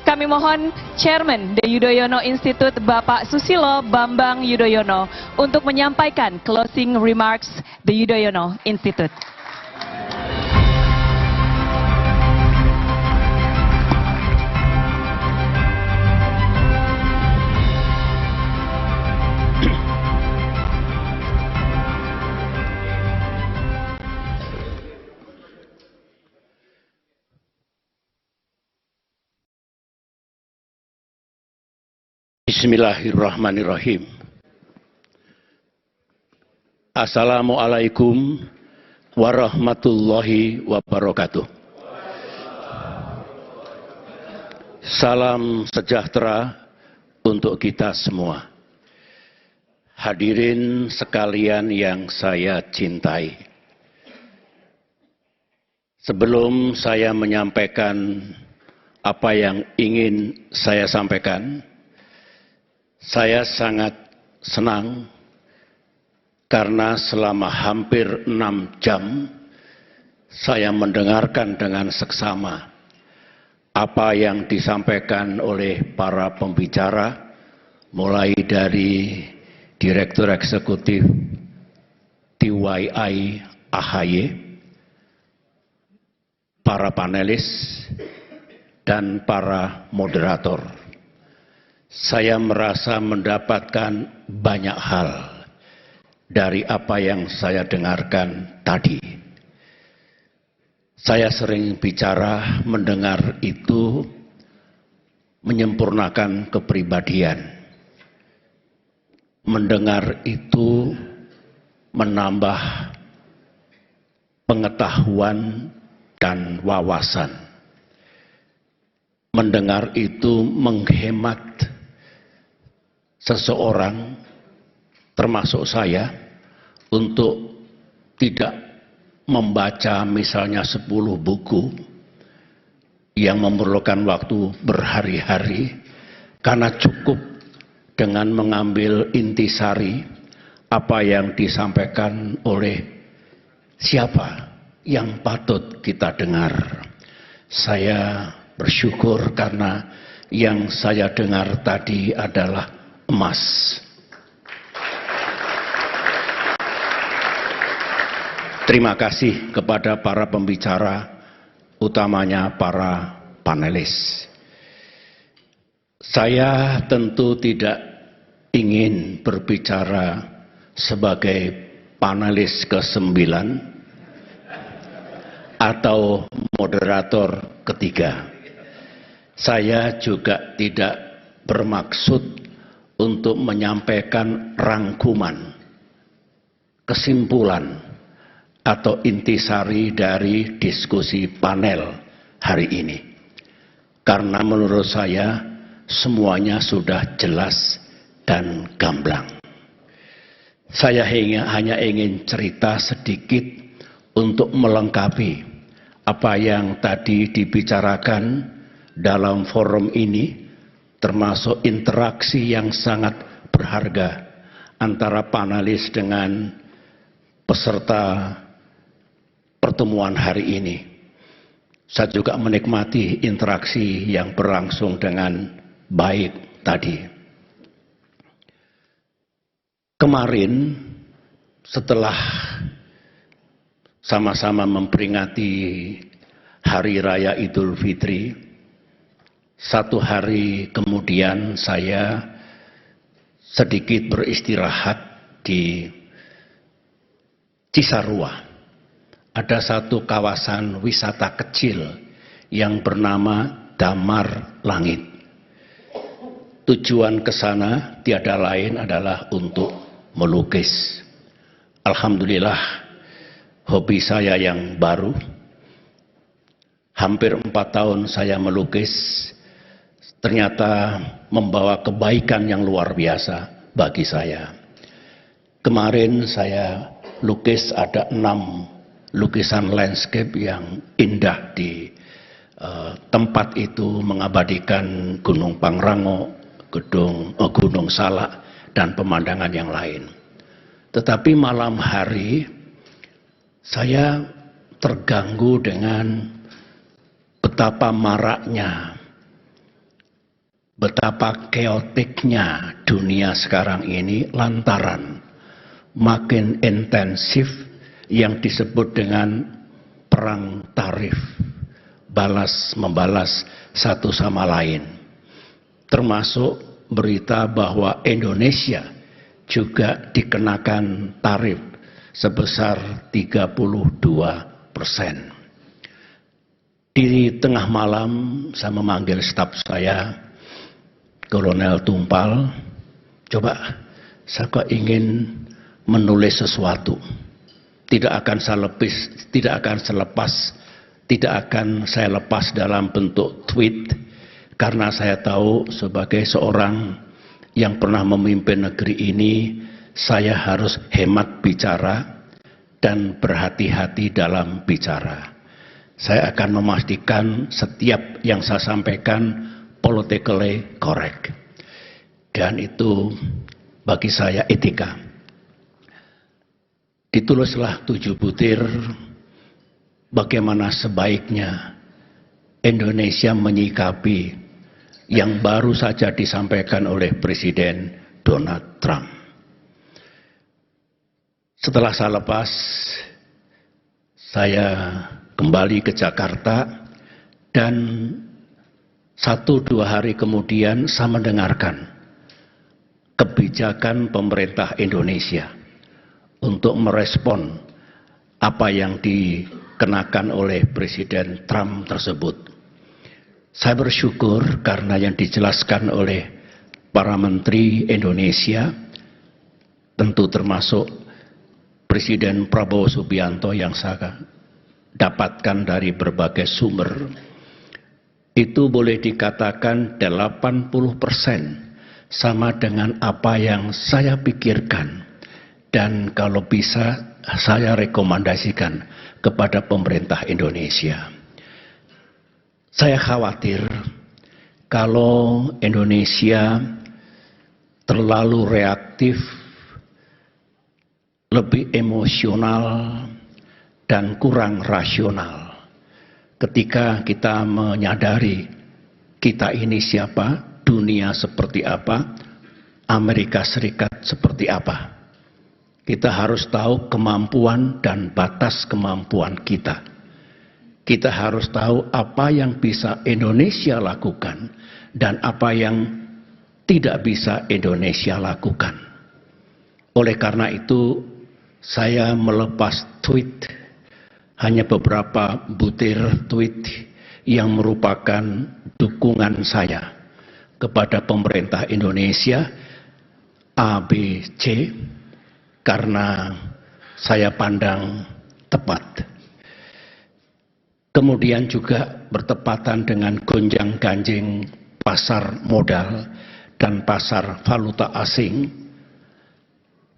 Kami mohon Chairman The Yudhoyono Institute Bapak Susilo Bambang Yudhoyono untuk menyampaikan closing remarks The Yudhoyono Institute. Bismillahirrahmanirrahim. Assalamualaikum warahmatullahi wabarakatuh. Salam sejahtera untuk kita semua. Hadirin sekalian yang saya cintai. Sebelum saya menyampaikan apa yang ingin saya sampaikan, saya sangat senang karena selama hampir 6 jam saya mendengarkan dengan seksama apa yang disampaikan oleh para pembicara, mulai dari Direktur Eksekutif TYI AHY, para panelis, dan para moderator. Saya merasa mendapatkan banyak hal dari apa yang saya dengarkan tadi. Saya sering bicara, mendengar itu menyempurnakan kepribadian. Mendengar itu menambah pengetahuan dan wawasan. Mendengar itu menghemat seseorang, termasuk saya, untuk tidak membaca misalnya 10 buku yang memerlukan waktu berhari-hari, karena cukup dengan mengambil intisari apa yang disampaikan oleh siapa yang patut kita dengar. Saya bersyukur karena yang saya dengar tadi adalah emas. Terima kasih kepada para pembicara, utamanya para panelis. Saya tentu tidak ingin berbicara sebagai panelis ke-9 atau moderator ketiga. Saya juga tidak bermaksud untuk menyampaikan rangkuman, kesimpulan, atau intisari dari diskusi panel hari ini. Karena menurut saya semuanya sudah jelas dan gamblang. Saya hanya ingin cerita sedikit untuk melengkapi apa yang tadi dibicarakan dalam forum ini, termasuk interaksi yang sangat berharga antara panelis dengan peserta pertemuan hari ini. Saya juga menikmati interaksi yang berlangsung dengan baik tadi. Kemarin, setelah sama-sama memperingati Hari Raya Idul Fitri, 1 hari kemudian saya sedikit beristirahat di Cisarua. Ada satu kawasan wisata kecil yang bernama Damar Langit. Tujuan ke sana tiada lain adalah untuk melukis. Alhamdulillah, hobi saya yang baru. Hampir 4 tahun saya melukis, ternyata membawa kebaikan yang luar biasa bagi saya. Kemarin saya lukis ada 6 lukisan landscape yang indah di tempat itu, mengabadikan Gunung Pangrango, Gunung Salak, dan pemandangan yang lain. Tetapi malam hari saya terganggu dengan betapa maraknya betapa keotiknya dunia sekarang ini lantaran makin intensif yang disebut dengan perang tarif, balas membalas satu sama lain, termasuk berita bahwa Indonesia juga dikenakan tarif sebesar 32%. Di tengah malam saya memanggil staf saya, Kolonel Tumpal, coba saya kok ingin menulis sesuatu. Tidak akan saya lepas dalam bentuk tweet, karena saya tahu sebagai seorang yang pernah memimpin negeri ini, saya harus hemat bicara dan berhati-hati dalam bicara. Saya akan memastikan setiap yang saya sampaikan politically correct. Dan itu bagi saya etika. Ditulislah 7 butir bagaimana sebaiknya Indonesia menyikapi yang baru saja disampaikan oleh Presiden Donald Trump. Setelah saya lepas, saya kembali ke Jakarta dan 1-2 hari kemudian saya mendengarkan kebijakan pemerintah Indonesia untuk merespon apa yang dikenakan oleh Presiden Trump tersebut. Saya bersyukur karena yang dijelaskan oleh para menteri Indonesia, tentu termasuk Presiden Prabowo Subianto yang saya dapatkan dari berbagai sumber, itu boleh dikatakan 80% sama dengan apa yang saya pikirkan, dan kalau bisa saya rekomendasikan kepada pemerintah Indonesia. Saya khawatir kalau Indonesia terlalu reaktif, lebih emosional dan kurang rasional ketika kita menyadari kita ini siapa, dunia seperti apa, Amerika Serikat seperti apa. Kita harus tahu kemampuan dan batas kemampuan kita. Kita harus tahu apa yang bisa Indonesia lakukan dan apa yang tidak bisa Indonesia lakukan. Oleh karena itu, saya melepas tweet, hanya beberapa butir tweet yang merupakan dukungan saya kepada pemerintah Indonesia ABC, karena saya pandang tepat. Kemudian juga bertepatan dengan gonjang-ganjing pasar modal dan pasar valuta asing.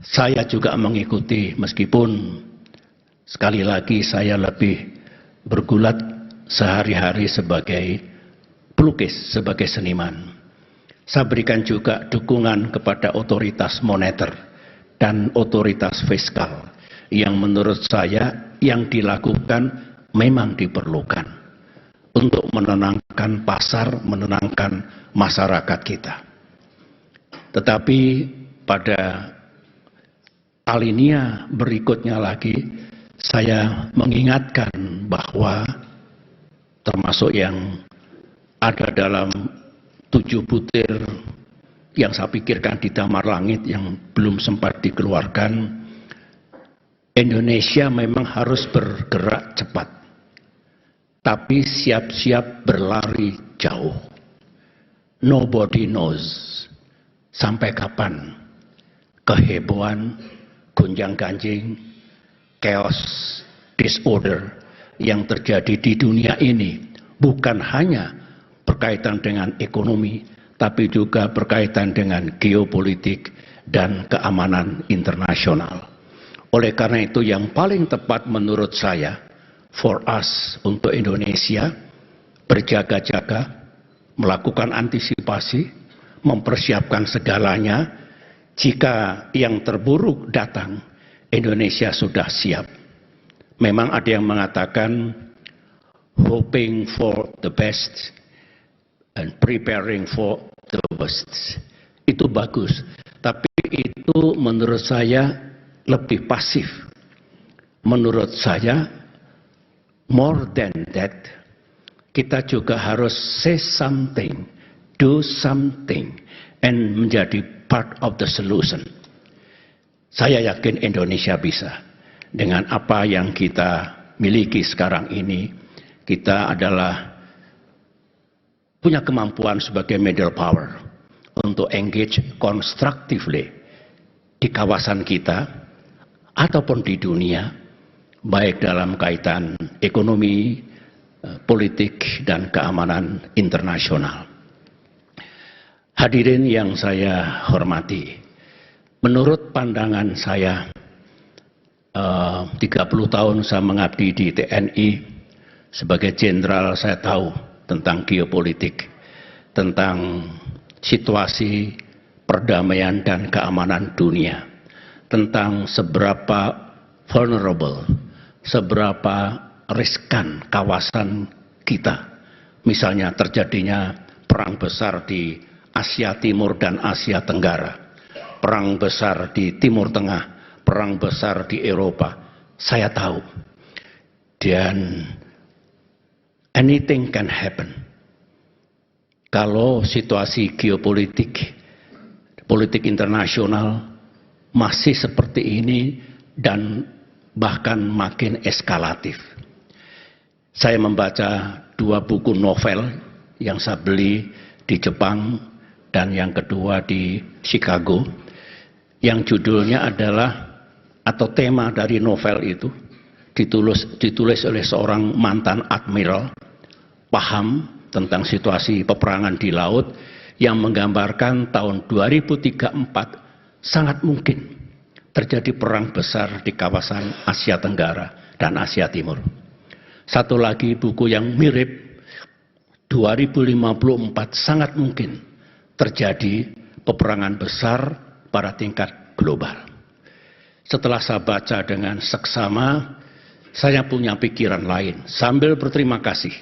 Saya juga mengikuti, meskipun sekali lagi saya lebih bergulat sehari-hari sebagai pelukis, sebagai seniman. Saya berikan juga dukungan kepada otoritas moneter dan otoritas fiskal yang menurut saya yang dilakukan memang diperlukan untuk menenangkan pasar, menenangkan masyarakat kita. Tetapi pada alinea berikutnya lagi, saya mengingatkan bahwa termasuk yang ada dalam 7 butir yang saya pikirkan di damar langit yang belum sempat dikeluarkan, Indonesia memang harus bergerak cepat, tapi siap-siap berlari jauh. Nobody knows sampai kapan kehebohan, gonjang-ganjing, chaos, disorder yang terjadi di dunia ini bukan hanya berkaitan dengan ekonomi, tapi juga berkaitan dengan geopolitik dan keamanan internasional. Oleh karena itu yang paling tepat menurut saya, for us, untuk Indonesia, berjaga-jaga, melakukan antisipasi, mempersiapkan segalanya. Jika yang terburuk datang, Indonesia sudah siap. Memang ada yang mengatakan, hoping for the best and preparing for the West. Itu bagus, tapi itu menurut saya lebih pasif. Menurut saya, more than that, kita juga harus say something, do something, and menjadi part of the solution. Saya yakin Indonesia bisa. Dengan apa yang kita miliki sekarang ini, kita adalah punya kemampuan sebagai middle power untuk engage constructively di kawasan kita ataupun di dunia, baik dalam kaitan ekonomi, politik, dan keamanan internasional. Hadirin yang saya hormati, menurut pandangan saya, 30 tahun saya mengabdi di TNI, sebagai jenderal saya tahu tentang geopolitik, tentang situasi perdamaian dan keamanan dunia, tentang seberapa vulnerable, seberapa riskan kawasan kita. Misalnya terjadinya perang besar di Asia Timur dan Asia Tenggara, perang besar di Timur Tengah, perang besar di Eropa, saya tahu. Dan anything can happen. Kalau situasi geopolitik, politik internasional masih seperti ini dan bahkan makin eskalatif. Saya membaca 2 buku novel yang saya beli di Jepang dan yang kedua di Chicago, yang judulnya adalah, atau tema dari novel itu ditulis oleh seorang mantan admiral, paham tentang situasi peperangan di laut, yang menggambarkan tahun 2034 sangat mungkin terjadi perang besar di kawasan Asia Tenggara dan Asia Timur. Satu lagi buku yang mirip, 2054 sangat mungkin terjadi peperangan besar pada tingkat global. Setelah saya baca dengan seksama, saya punya pikiran lain sambil berterima kasih.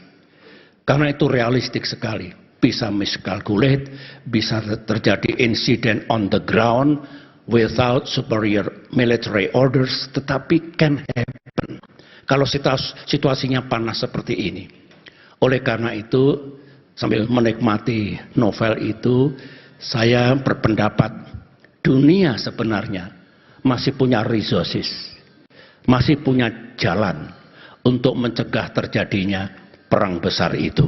Karena itu realistik sekali. Bisa miscalculate, bisa terjadi insiden on the ground without superior military orders, tetapi can happen kalau situasinya panas seperti ini. Oleh karena itu, sambil menikmati novel itu, saya berpendapat dunia sebenarnya masih punya resources, masih punya jalan untuk mencegah terjadinya perang besar itu,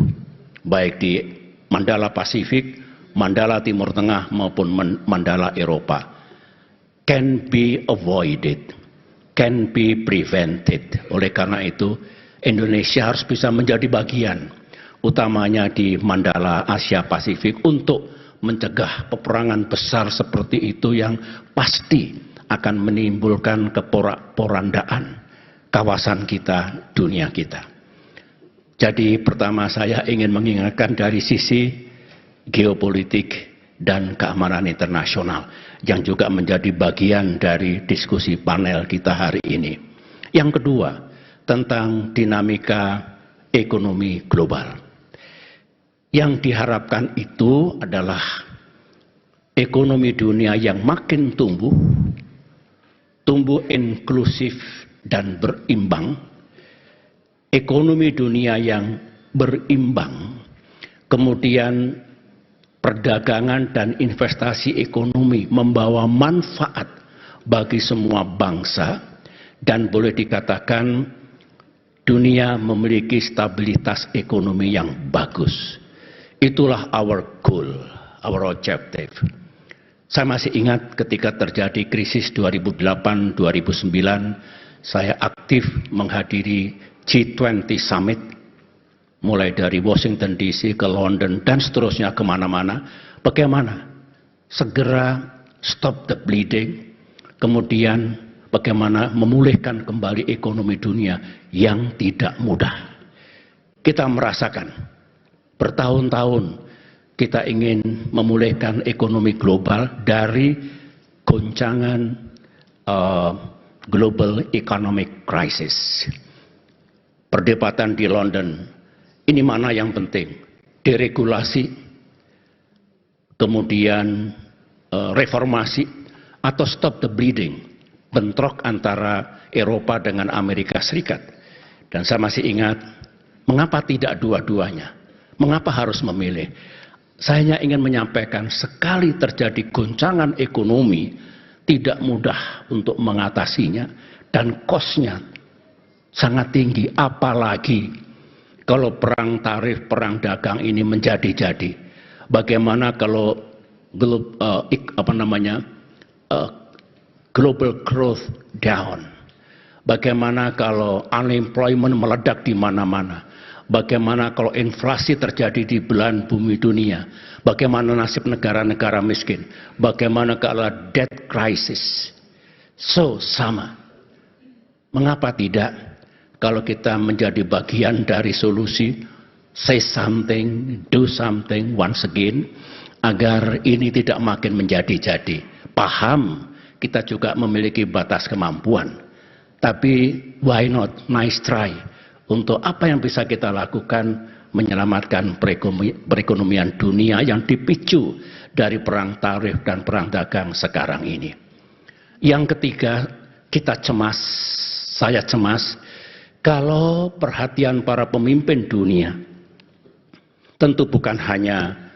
baik di Mandala Pasifik, Mandala Timur Tengah, maupun Mandala Eropa. Can be avoided, can be prevented. Oleh karena itu, Indonesia harus bisa menjadi bagian, utamanya di Mandala Asia Pasifik, untuk mencegah peperangan besar seperti itu yang pasti akan menimbulkan keporak-porandaan kawasan kita, dunia kita. Jadi pertama saya ingin mengingatkan dari sisi geopolitik dan keamanan internasional yang juga menjadi bagian dari diskusi panel kita hari ini. Yang kedua, tentang dinamika ekonomi global. Yang diharapkan itu adalah ekonomi dunia yang makin tumbuh inklusif dan berimbang, ekonomi dunia yang berimbang, kemudian perdagangan dan investasi ekonomi membawa manfaat bagi semua bangsa, dan boleh dikatakan dunia memiliki stabilitas ekonomi yang bagus. Itulah our goal, our objective. Saya masih ingat ketika terjadi krisis 2008-2009, saya aktif menghadiri G20 Summit, mulai dari Washington DC ke London dan seterusnya kemana-mana. Bagaimana segera stop the bleeding, kemudian bagaimana memulihkan kembali ekonomi dunia yang tidak mudah. Kita merasakan bertahun-tahun kita ingin memulihkan ekonomi global dari goncangan global economic crisis. Perdebatan di London, ini mana yang penting? Deregulasi, kemudian reformasi atau stop the bleeding, bentrok antara Eropa dengan Amerika Serikat. Dan saya masih ingat, mengapa tidak dua-duanya? Mengapa harus memilih? Saya hanya ingin menyampaikan, sekali terjadi goncangan ekonomi, tidak mudah untuk mengatasinya, dan kosnya sangat tinggi, apalagi kalau perang tarif, perang dagang ini menjadi-jadi. Bagaimana kalau global growth down? Bagaimana kalau unemployment meledak di mana-mana? Bagaimana kalau inflasi terjadi di belahan bumi dunia? Bagaimana nasib negara-negara miskin? Bagaimana kalau debt crisis? Sama. Mengapa tidak? Kalau kita menjadi bagian dari solusi, say something, do something once again, agar ini tidak makin menjadi-jadi. Paham, kita juga memiliki batas kemampuan. Tapi why not? Nice try. Untuk apa yang bisa kita lakukan menyelamatkan perekonomian dunia yang dipicu dari perang tarif dan perang dagang sekarang ini. Yang ketiga, kita cemas, saya cemas, kalau perhatian para pemimpin dunia, tentu bukan hanya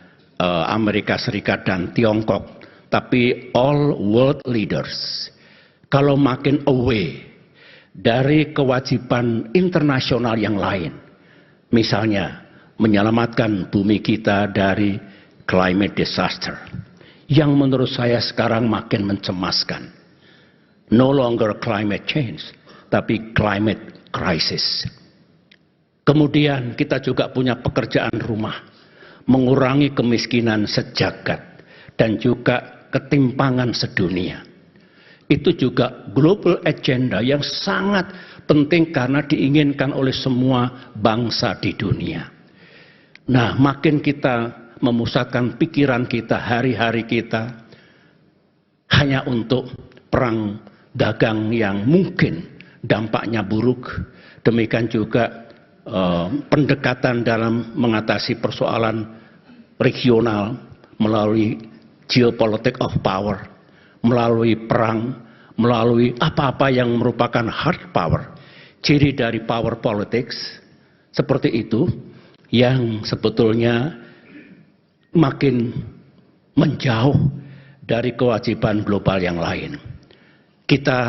Amerika Serikat dan Tiongkok, tapi all world leaders, kalau makin away dari kewajiban internasional yang lain, misalnya menyelamatkan bumi kita dari climate disaster, yang menurut saya sekarang makin mencemaskan. No longer climate change, tapi climate crisis. Kemudian kita juga punya pekerjaan rumah, mengurangi kemiskinan sejagat dan juga ketimpangan sedunia. Itu juga global agenda yang sangat penting karena diinginkan oleh semua bangsa di dunia. Nah, makin kita memusatkan pikiran kita, hari-hari kita hanya untuk perang dagang yang mungkin dampaknya buruk, demikian juga pendekatan dalam mengatasi persoalan regional melalui geopolitik of power, melalui perang, melalui apa-apa yang merupakan hard power, ciri dari power politics, seperti itu, yang sebetulnya makin menjauh dari kewajiban global yang lain. Kita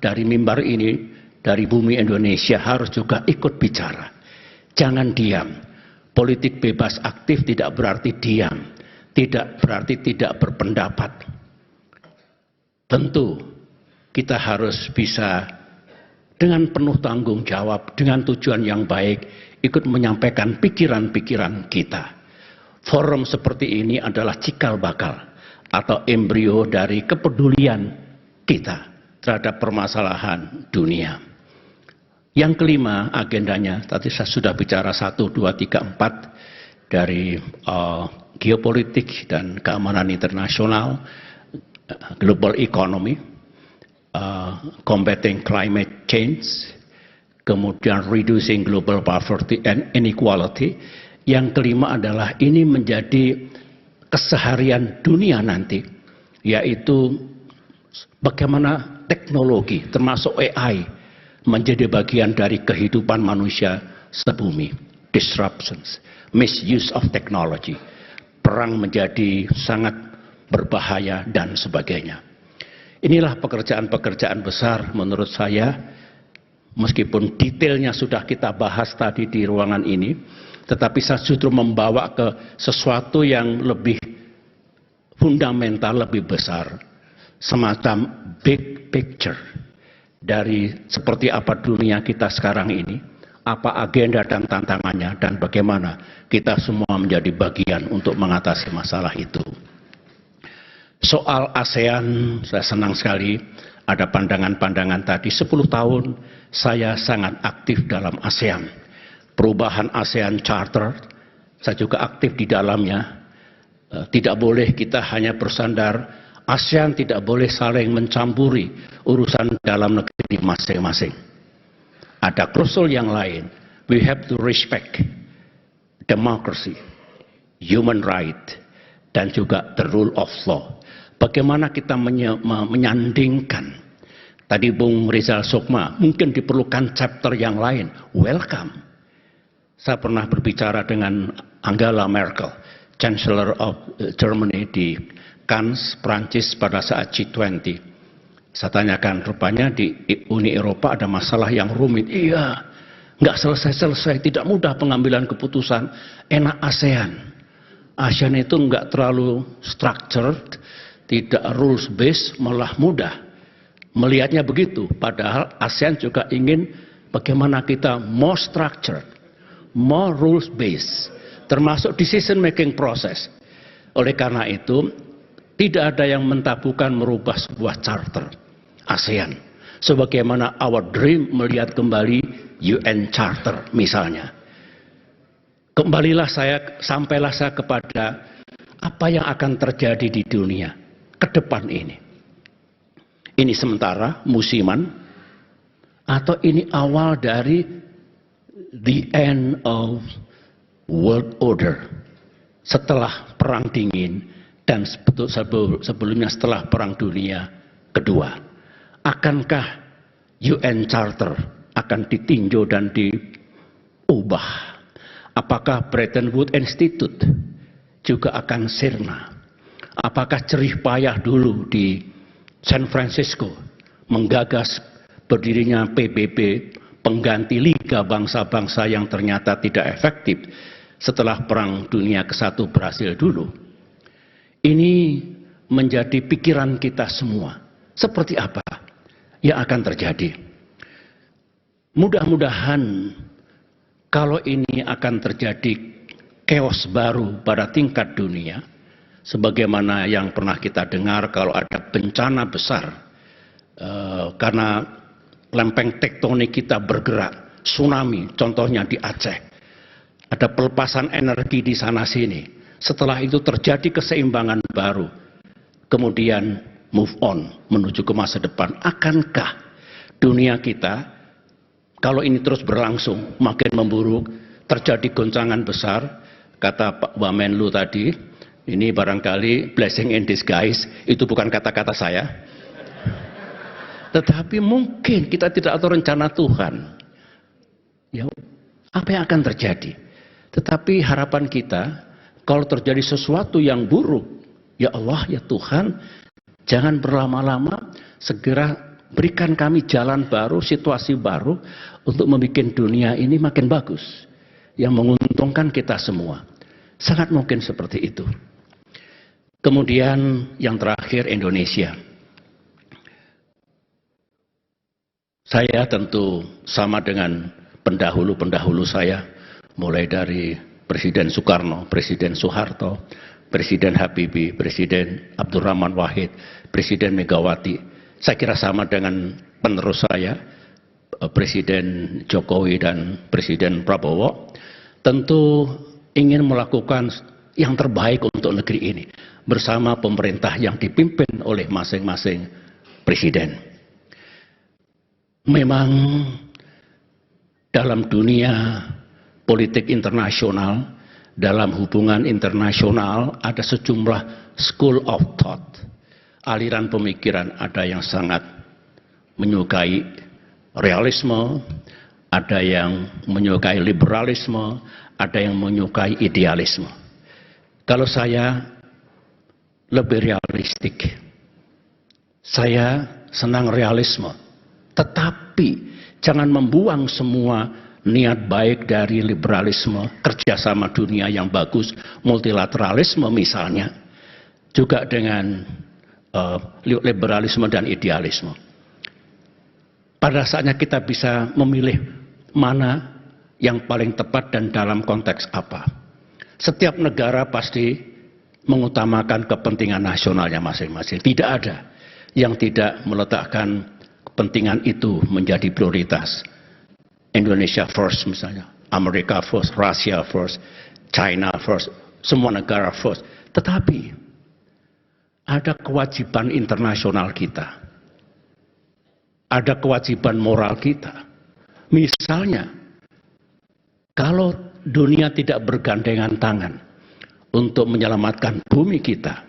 dari mimbar ini, dari bumi Indonesia harus juga ikut bicara. Jangan diam. Politik bebas aktif tidak berarti diam, tidak berarti tidak berpendapat. Tentu kita harus bisa dengan penuh tanggung jawab, dengan tujuan yang baik, ikut menyampaikan pikiran-pikiran kita. Forum seperti ini adalah cikal bakal atau embrio dari kepedulian kita terhadap permasalahan dunia. Yang kelima agendanya, tadi saya sudah bicara 1, 2, 3, 4 dari geopolitik dan keamanan internasional, global economy, combating climate change, kemudian reducing global poverty and inequality. Yang kelima adalah ini menjadi keseharian dunia nanti, yaitu bagaimana teknologi termasuk AI menjadi bagian dari kehidupan manusia sebumi. Disruptions, misuse of technology, perang menjadi sangat berbahaya dan sebagainya. Inilah pekerjaan-pekerjaan besar menurut saya, meskipun detailnya sudah kita bahas tadi di ruangan ini, tetapi saya justru membawa ke sesuatu yang lebih fundamental, lebih besar, semacam big picture dari seperti apa dunia kita sekarang ini, apa agenda dan tantangannya, dan bagaimana kita semua menjadi bagian untuk mengatasi masalah itu. Soal ASEAN, saya senang sekali ada pandangan-pandangan tadi. 10 tahun saya sangat aktif dalam ASEAN. Perubahan ASEAN Charter, saya juga aktif di dalamnya. Tidak boleh kita hanya bersandar, ASEAN tidak boleh saling mencampuri urusan dalam negeri masing-masing. Ada klausul yang lain. We have to respect democracy, human right, dan juga the rule of law. Bagaimana kita menyandingkan. Tadi Bung Rizal Sukma, mungkin diperlukan chapter yang lain. Welcome. Saya pernah berbicara dengan Angela Merkel, Chancellor of Germany di Cannes, Prancis pada saat G20. Saya tanyakan, rupanya di Uni Eropa ada masalah yang rumit. Iya, nggak selesai-selesai, tidak mudah pengambilan keputusan. Enak ASEAN. ASEAN itu nggak terlalu structured, tidak rules based, malah mudah. Melihatnya begitu, padahal ASEAN juga ingin bagaimana kita more structured, more rules based, termasuk decision making process. Oleh karena itu, tidak ada yang mentabukan merubah sebuah charter ASEAN. Sebagaimana our dream melihat kembali UN Charter misalnya. Sampailah saya kepada apa yang akan terjadi di dunia ke depan ini. Ini sementara, musiman, atau ini awal dari the end of world order. Setelah Perang Dingin dan sebelumnya setelah Perang Dunia Kedua. Akankah UN Charter akan ditinjau dan diubah? Apakah Bretton Woods Institute juga akan sirna? Apakah jerih payah dulu di San Francisco menggagas berdirinya PBB, pengganti Liga Bangsa-Bangsa yang ternyata tidak efektif setelah Perang Dunia ke-1 berhasil dulu? Ini menjadi pikiran kita semua. Seperti apa yang akan terjadi? Mudah-mudahan kalau ini akan terjadi chaos baru pada tingkat dunia, sebagaimana yang pernah kita dengar kalau ada bencana besar karena lempeng tektonik kita bergerak, tsunami, contohnya di Aceh, ada pelepasan energi di sana-sini. Setelah itu terjadi keseimbangan baru, kemudian move on menuju ke masa depan. Akankah dunia kita, kalau ini terus berlangsung, makin memburuk, terjadi goncangan besar, kata Pak Wamenlu tadi, ini barangkali blessing in disguise, itu bukan kata-kata saya. Tetapi mungkin kita tidak tahu rencana Tuhan. Ya, apa yang akan terjadi? Tetapi harapan kita, kalau terjadi sesuatu yang buruk, ya Allah, ya Tuhan, jangan berlama-lama, segera berikan kami jalan baru, situasi baru, untuk membuat dunia ini makin bagus, yang menguntungkan kita semua. Sangat mungkin seperti itu. Kemudian yang terakhir, Indonesia. Saya tentu sama dengan pendahulu-pendahulu saya, mulai dari Presiden Soekarno, Presiden Soeharto, Presiden Habibie, Presiden Abdurrahman Wahid, Presiden Megawati. Saya kira sama dengan penerus saya, Presiden Jokowi dan Presiden Prabowo, tentu ingin melakukan yang terbaik untuk negeri ini bersama pemerintah yang dipimpin oleh masing-masing presiden. Memang dalam dunia politik internasional, dalam hubungan internasional ada sejumlah school of thought, aliran pemikiran. Ada yang sangat menyukai realisme, ada yang menyukai liberalisme, ada yang menyukai idealisme. Kalau saya lebih realistik, saya senang realisme, tetapi jangan membuang semua niat baik dari liberalisme, kerjasama dunia yang bagus, multilateralisme misalnya, juga dengan liberalisme dan idealisme. Pada saatnya kita bisa memilih mana yang paling tepat dan dalam konteks apa. Setiap negara pasti mengutamakan kepentingan nasionalnya masing-masing. Tidak ada yang tidak meletakkan kepentingan itu menjadi prioritas. Indonesia first misalnya, Amerika first, Russia first, China first, semua negara first. Tetapi ada kewajiban internasional kita, ada kewajiban moral kita. Misalnya, kalau dunia tidak bergandengan tangan untuk menyelamatkan bumi kita,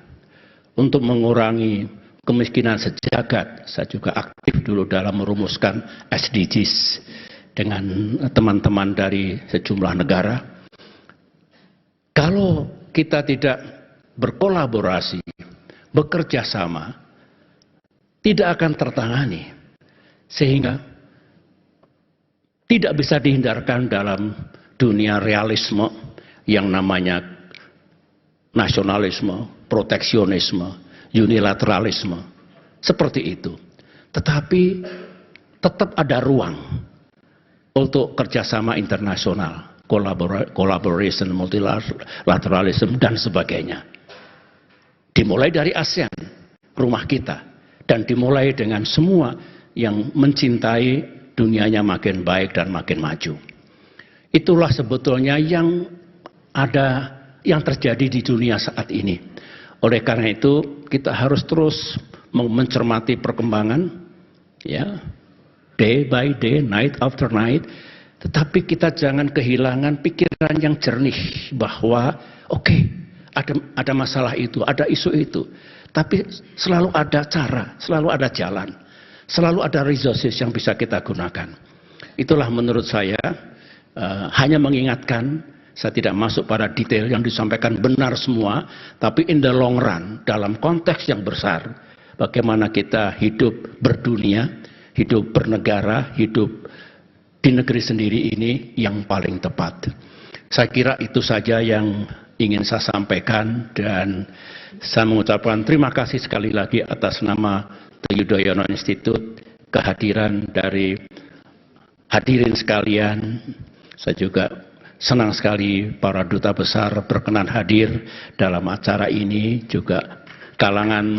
untuk mengurangi kemiskinan sejagat. Saya juga aktif dulu dalam merumuskan SDGs dengan teman-teman dari sejumlah negara. Kalau kita tidak berkolaborasi, bekerja sama, tidak akan tertangani, sehingga tidak bisa dihindarkan dalam dunia realisme yang namanya nasionalisme, proteksionisme, unilateralisme, seperti itu. Tetapi tetap ada ruang untuk kerjasama internasional, collaboration, multilateralism, dan sebagainya. Dimulai dari ASEAN, rumah kita, dan dimulai dengan semua yang mencintai dunianya makin baik dan makin maju. Itulah sebetulnya yang terjadi di dunia saat ini. Oleh karena itu, kita harus terus mencermati perkembangan, ya, day by day, night after night, tetapi kita jangan kehilangan pikiran yang jernih bahwa oke, ada masalah itu, ada isu itu, tapi selalu ada cara, selalu ada jalan, selalu ada resources yang bisa kita gunakan. Itulah menurut saya, hanya mengingatkan, saya tidak masuk pada detail yang disampaikan benar semua, tapi in the long run, dalam konteks yang besar, bagaimana kita hidup berdunia, hidup bernegara, hidup di negeri sendiri ini yang paling tepat. Saya kira itu saja yang ingin saya sampaikan, dan saya mengucapkan terima kasih sekali lagi atas nama The Yudhoyono Institute, kehadiran dari hadirin sekalian. Saya juga senang sekali para duta besar berkenan hadir dalam acara ini, juga kalangan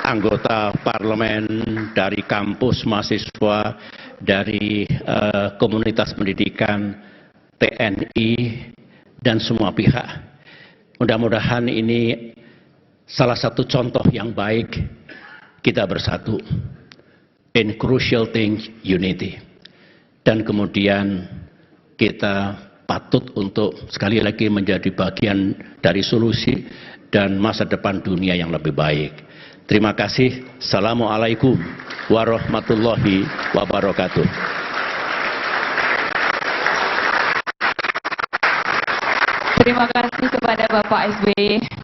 anggota parlemen, dari kampus mahasiswa, dari komunitas pendidikan, TNI, dan semua pihak. Mudah-mudahan ini salah satu contoh yang baik kita bersatu. In crucial things, unity. Dan kemudian kita patut untuk sekali lagi menjadi bagian dari solusi dan masa depan dunia yang lebih baik. Terima kasih. Assalamualaikum warahmatullahi wabarakatuh. Terima kasih kepada Bapak SBY.